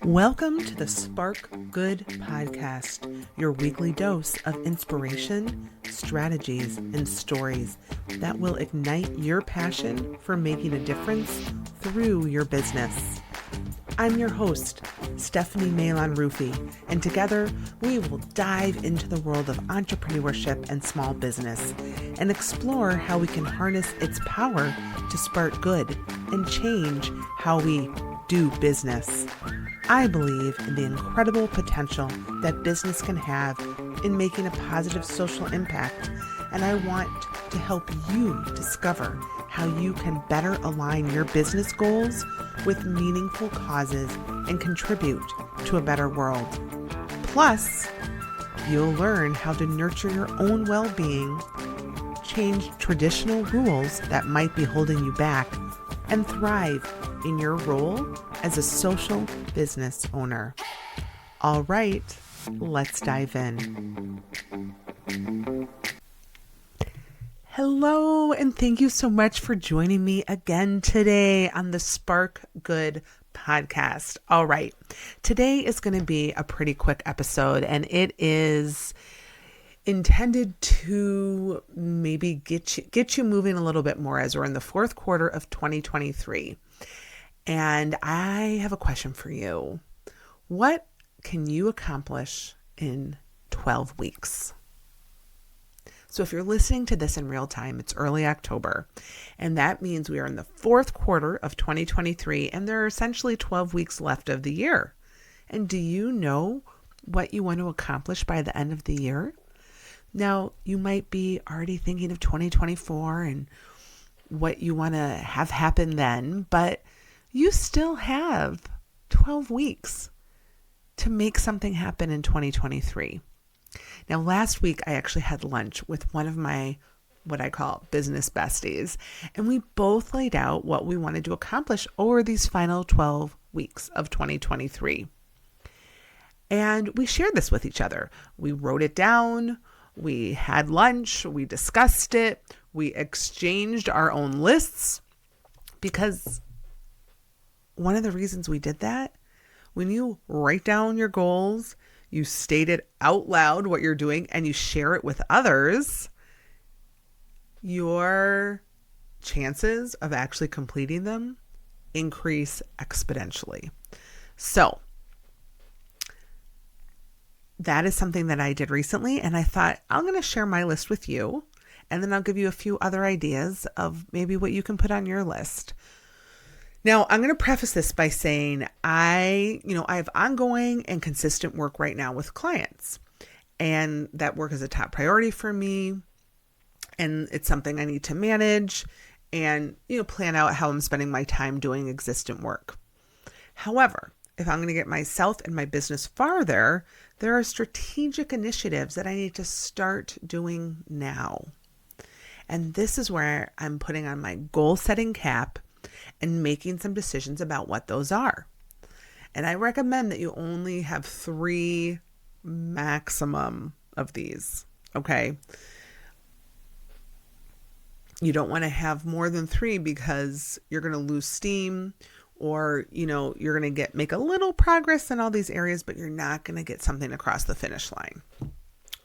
Welcome to the Spark Good podcast, your weekly dose of inspiration, strategies, and stories that will ignite your passion for making a difference through your business. I'm your host, Stephanie Malon-Rufi, and together we will dive into the world of entrepreneurship and small business and explore how we can harness its power to spark good and change how we do business. I believe in the incredible potential that business can have in making a positive social impact, and I want to help you discover how you can better align your business goals with meaningful causes and contribute to a better world. Plus, you'll learn how to nurture your own well-being, change traditional rules that might be holding you back, and thrive in your role as a social business owner. All right, let's dive in. Hello, and thank you so much for joining me again today on the Spark Good podcast. All right, today is going to be a pretty quick episode, and it is intended to maybe get you moving a little bit more as we're in the fourth quarter of 2023. And I have a question for you. What can you accomplish in 12 weeks? So if you're listening to this in real time, it's early October, and that means we are in the fourth quarter of 2023, and there are essentially 12 weeks left of the year. And do you know what you want to accomplish by the end of the year? Now, you might be already thinking of 2024 and what you want to have happen then, but you still have 12 weeks to make something happen in 2023. Now, last week, I actually had lunch with one of my, what I call business besties, and we both laid out what we wanted to accomplish over these final 12 weeks of 2023. And we shared this with each other. We wrote it down. We had lunch. We discussed it. We exchanged our own lists, because one of the reasons we did that, when you write down your goals, you state it out loud what you're doing, and you share it with others, your chances of actually completing them increase exponentially. So that is something that I did recently, and I thought I'm going to share my list with you, and then I'll give you a few other ideas of maybe what you can put on your list. Now, I'm going to preface this by saying I have ongoing and consistent work right now with clients, and that work is a top priority for me, and it's something I need to manage and, plan out how I'm spending my time doing existent work. However, if I'm going to get myself and my business farther, there are strategic initiatives that I need to start doing now. And this is where I'm putting on my goal setting cap and making some decisions about what those are. And I recommend that you only have 3 maximum of these, okay? You don't want to have more than 3 because you're going to lose steam, or, you're going to make a little progress in all these areas, but you're not going to get something across the finish line.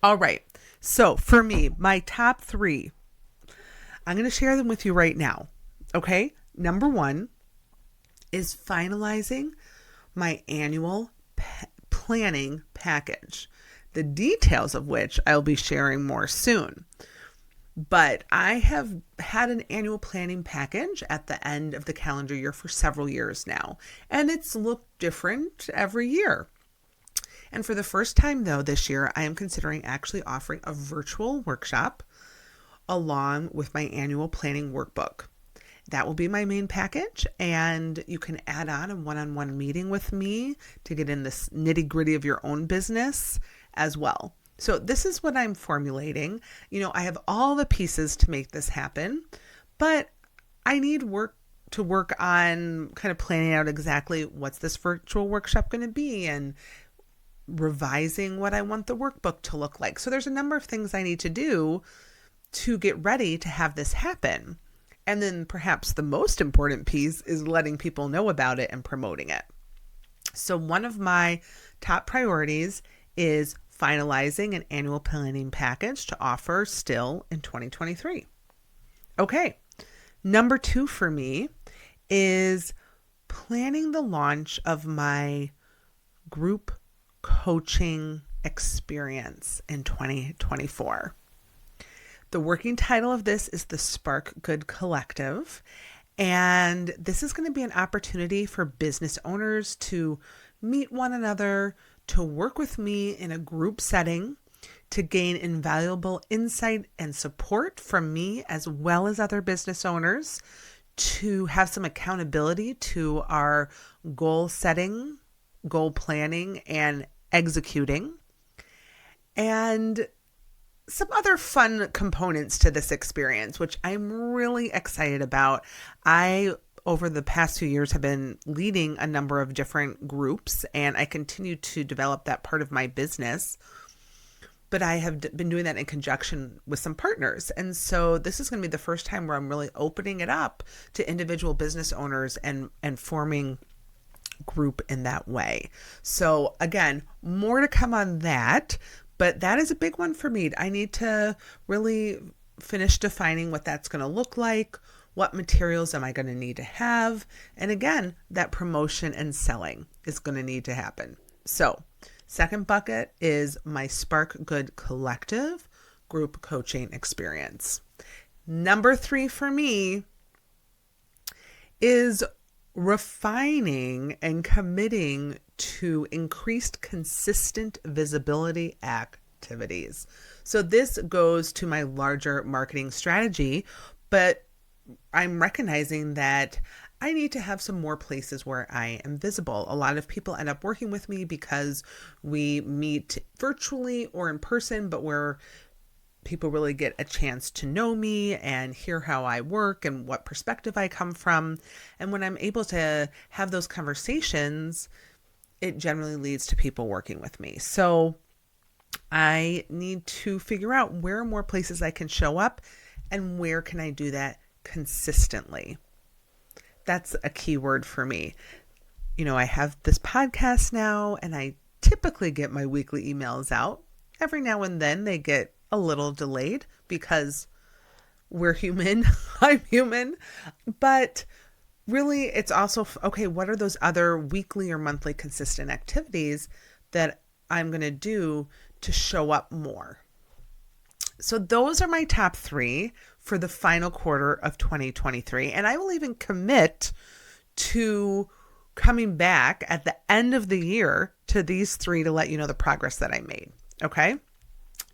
All right. So for me, my top 3, I'm going to share them with you right now. Okay. Number 1 is finalizing my annual planning package, the details of which I'll be sharing more soon. But I have had an annual planning package at the end of the calendar year for several years now, and it's looked different every year. And for the first time, though, this year, I am considering actually offering a virtual workshop along with my annual planning workbook. That will be my main package, and you can add on a one-on-one meeting with me to get in this nitty-gritty of your own business as well. So this is what I'm formulating. I have all the pieces to make this happen, but I need to work on kind of planning out exactly what's this virtual workshop going to be and revising what I want the workbook to look like. So there's a number of things I need to do to get ready to have this happen. And then perhaps the most important piece is letting people know about it and promoting it. So one of my top priorities is finalizing an annual planning package to offer still in 2023. Okay. Number 2 for me is planning the launch of my group coaching experience in 2024. The working title of this is the Spark Good Collective. And this is going to be an opportunity for business owners to meet one another, to work with me in a group setting, to gain invaluable insight and support from me as well as other business owners, to have some accountability to our goal setting, goal planning, and executing, and some other fun components to this experience, which I'm really excited about. I, over the past few years, have been leading a number of different groups, and I continue to develop that part of my business. But I have been doing that in conjunction with some partners. And so this is going to be the first time where I'm really opening it up to individual business owners and forming group in that way. So again, more to come on that, but that is a big one for me. I need to really finish defining what that's going to look like. What materials am I going to need to have? And again, that promotion and selling is going to need to happen. So second bucket is my Spark Good Collective group coaching experience. Number 3 for me is refining and committing to increased consistent visibility activities. So this goes to my larger marketing strategy, but I'm recognizing that I need to have some more places where I am visible. A lot of people end up working with me because we meet virtually or in person, but where people really get a chance to know me and hear how I work and what perspective I come from. And when I'm able to have those conversations, it generally leads to people working with me. So I need to figure out where are more places I can show up and where can I do that consistently. That's a key word for me. You know, I have this podcast now, and I typically get my weekly emails out. Every now and then they get a little delayed because we're human. I'm human. But really, it's also, okay, what are those other weekly or monthly consistent activities that I'm going to do to show up more? So those are my top 3 for the final quarter of 2023. And I will even commit to coming back at the end of the year to these 3 to let you know the progress that I made. Okay?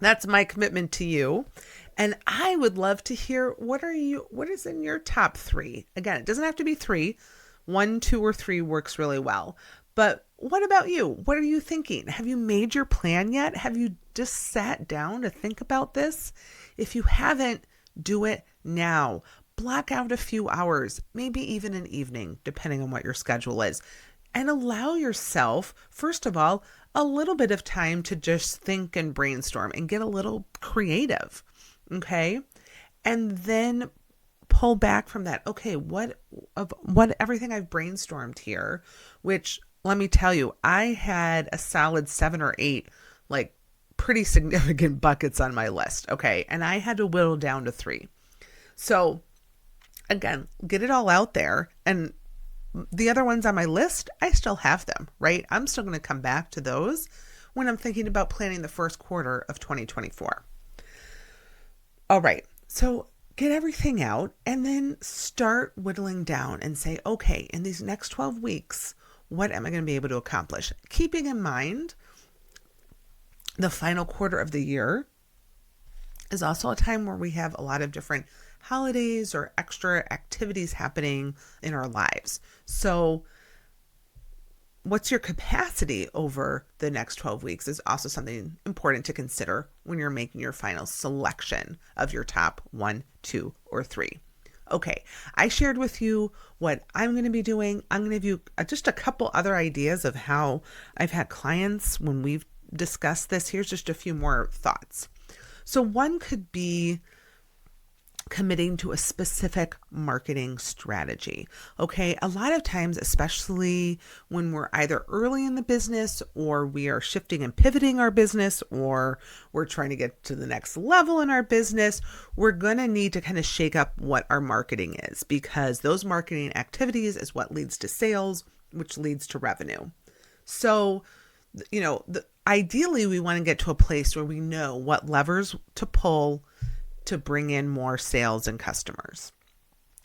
That's my commitment to you. And I would love to hear what is in your top 3? Again, it doesn't have to be 3. 1, 2, or 3 works really well. But what about you? What are you thinking? Have you made your plan yet? Have you just sat down to think about this? If you haven't, do it now. Block out a few hours, maybe even an evening, depending on what your schedule is. And allow yourself, first of all, a little bit of time to just think and brainstorm and get a little creative. Okay? And then pull back from that. Okay, what everything I've brainstormed here, which let me tell you, I had a solid 7 or 8, like pretty significant buckets on my list. Okay. And I had to whittle down to 3. So again, get it all out there. And the other ones on my list, I still have them, right? I'm still going to come back to those when I'm thinking about planning the first quarter of 2024. All right. So get everything out and then start whittling down and say, okay, in these next 12 weeks, what am I going to be able to accomplish? Keeping in mind the final quarter of the year is also a time where we have a lot of different holidays or extra activities happening in our lives. So what's your capacity over the next 12 weeks is also something important to consider when you're making your final selection of your top 1, 2, or 3. Okay, I shared with you what I'm going to be doing. I'm going to give you just a couple other ideas of how I've had clients when we've discussed this. Here's just a few more thoughts. So one could be committing to a specific marketing strategy. Okay, a lot of times, especially when we're either early in the business or we are shifting and pivoting our business or we're trying to get to the next level in our business, we're going to need to kind of shake up what our marketing is, because those marketing activities is what leads to sales, which leads to revenue. So, ideally, we want to get to a place where we know what levers to pull to bring in more sales and customers.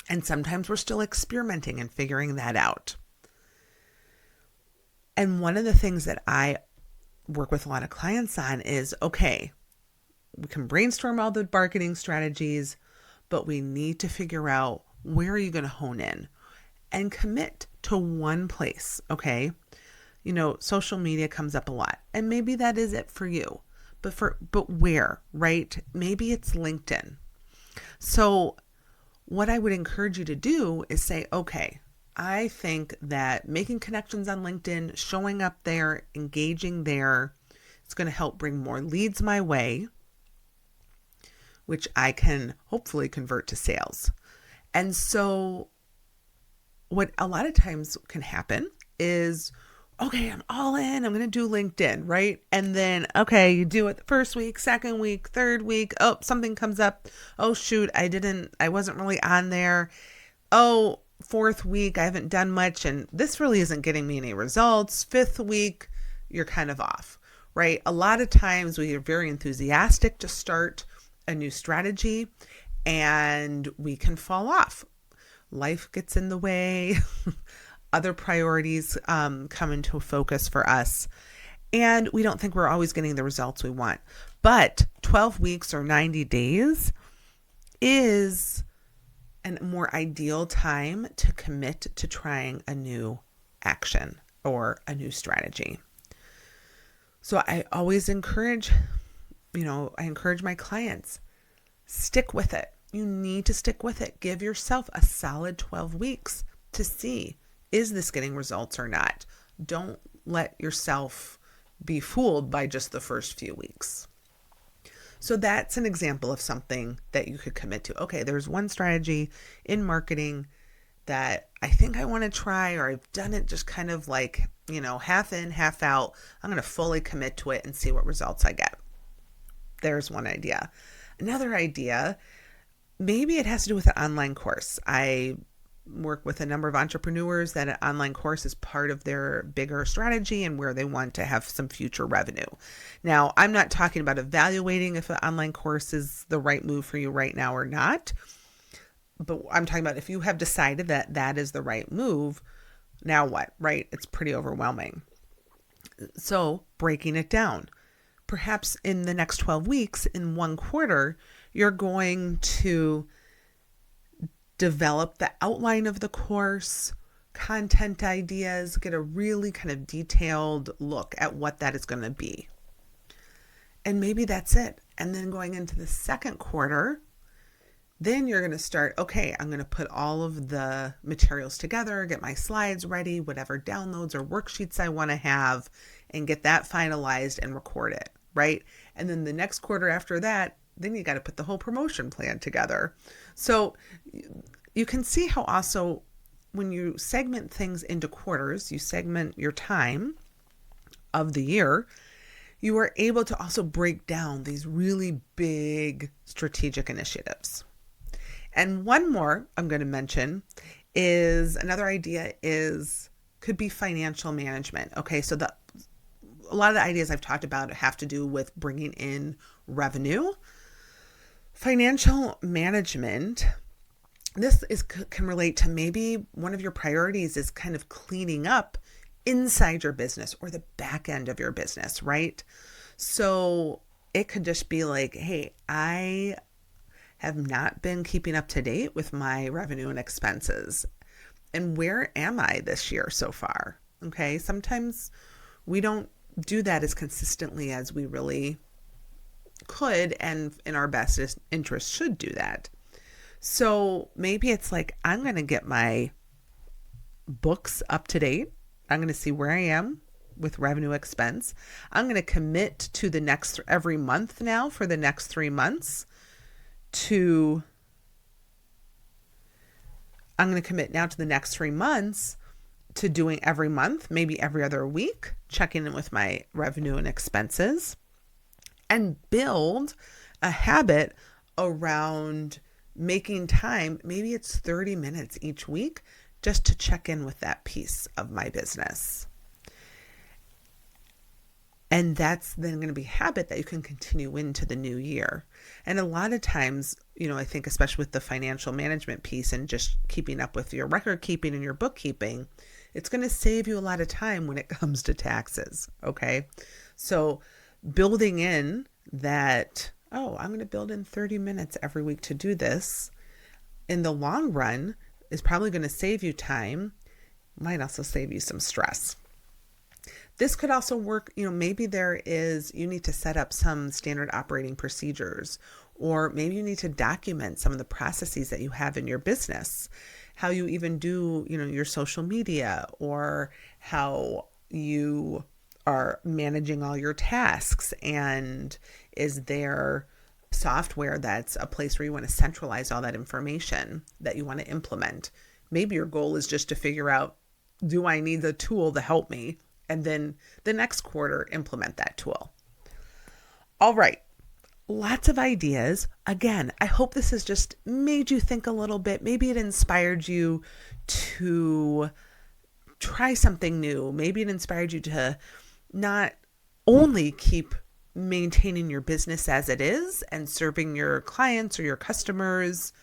And sometimes we're still experimenting and figuring that out. And one of the things that I work with a lot of clients on is, okay, we can brainstorm all the marketing strategies, but we need to figure out, where are you going to hone in and commit to one place, okay? Social media comes up a lot, and maybe that is it for you. But where, right? Maybe it's LinkedIn. So what I would encourage you to do is say, okay, I think that making connections on LinkedIn, showing up there, engaging there, it's going to help bring more leads my way, which I can hopefully convert to sales. And so what a lot of times can happen is, okay, I'm all in, I'm going to do LinkedIn, right? And then, okay, you do it the first week, second week, third week. Oh, something comes up. Oh, shoot, I wasn't really on there. Oh, fourth week, I haven't done much, and this really isn't getting me any results. Fifth week, you're kind of off, right? A lot of times we are very enthusiastic to start a new strategy, and we can fall off. Life gets in the way. Other priorities come into focus for us, and we don't think we're always getting the results we want. But 12 weeks or 90 days is a more ideal time to commit to trying a new action or a new strategy. So I always encourage my clients, stick with it. You need to stick with it. Give yourself a solid 12 weeks to see, is this getting results or not? Don't let yourself be fooled by just the first few weeks. So that's an example of something that you could commit to. Okay, there's one strategy in marketing that I think I want to try, or I've done it just kind of like, half in, half out. I'm going to fully commit to it and see what results I get. There's one idea. Another idea, maybe it has to do with an online course. I work with a number of entrepreneurs that an online course is part of their bigger strategy and where they want to have some future revenue. Now, I'm not talking about evaluating if an online course is the right move for you right now or not, but I'm talking about if you have decided that that is the right move, now what, right? It's pretty overwhelming. So breaking it down. Perhaps in the next 12 weeks, in one quarter, you're going to develop the outline of the course, content ideas, get a really kind of detailed look at what that is going to be. And maybe that's it. And then going into the second quarter, then you're going to start, okay, I'm going to put all of the materials together, get my slides ready, whatever downloads or worksheets I want to have, and get that finalized and record it, right? And then the next quarter after that, then you got to put the whole promotion plan together. So you can see how also when you segment things into quarters, you segment your time of the year, you are able to also break down these really big strategic initiatives. And one more I'm going to mention is another idea could be financial management. Okay, so a lot of the ideas I've talked about have to do with bringing in revenue. Financial management, can relate to maybe one of your priorities is kind of cleaning up inside your business or the back end of your business, right? So it could just be like, hey, I have not been keeping up to date with my revenue and expenses. And where am I this year so far? Okay, sometimes we don't do that as consistently as we really could, and in our best interest should do that. So maybe it's like, I'm going to get my books up to date. I'm going to see where I am with revenue expense. I'm going to commit to every month now for the next 3 months to I'm going to commit now to the next 3 months to doing every month, maybe every other week, checking in with my revenue and expenses, and build a habit around making time. Maybe it's 30 minutes each week just to check in with that piece of my business. And that's then going to be a habit that you can continue into the new year. And a lot of times, I think especially with the financial management piece and just keeping up with your record keeping and your bookkeeping, it's going to save you a lot of time when it comes to taxes. Okay. So building in that, I'm going to build in 30 minutes every week to do this in the long run is probably going to save you time, might also save you some stress. This could also work, maybe you need to set up some standard operating procedures, or maybe you need to document some of the processes that you have in your business, how you even do, your social media, or how you are managing all your tasks. And is there software that's a place where you want to centralize all that information that you want to implement? Maybe your goal is just to figure out, do I need the tool to help me? And then the next quarter, implement that tool. All right. Lots of ideas. Again, I hope this has just made you think a little bit. Maybe it inspired you to try something new. Maybe it inspired you to not only keep maintaining your business as it is and serving your clients or your customers,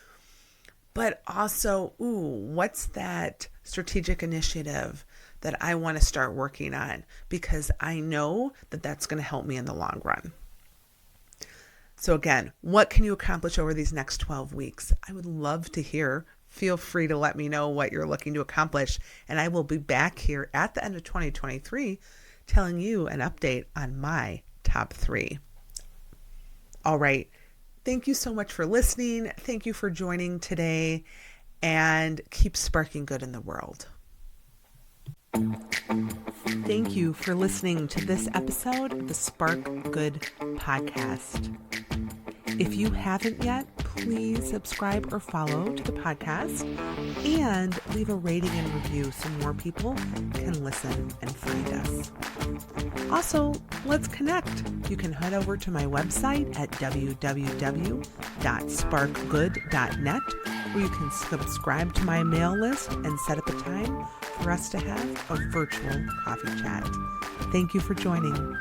but also, what's that strategic initiative that I want to start working on, because I know that that's going to help me in the long run. So again, what can you accomplish over these next 12 weeks? I would love to hear. Feel free to let me know what you're looking to accomplish. And I will be back here at the end of 2023 telling you an update on my top 3. All right. Thank you so much for listening. Thank you for joining today, and keep sparking good in the world. Thank you for listening to this episode of the Spark Good podcast. If you haven't yet, please subscribe or follow to the podcast and leave a rating and review so more people can listen and find us. Also, let's connect. You can head over to my website at www.sparkgood.net, where you can subscribe to my mail list and set up a time for us to have a virtual coffee chat. Thank you for joining.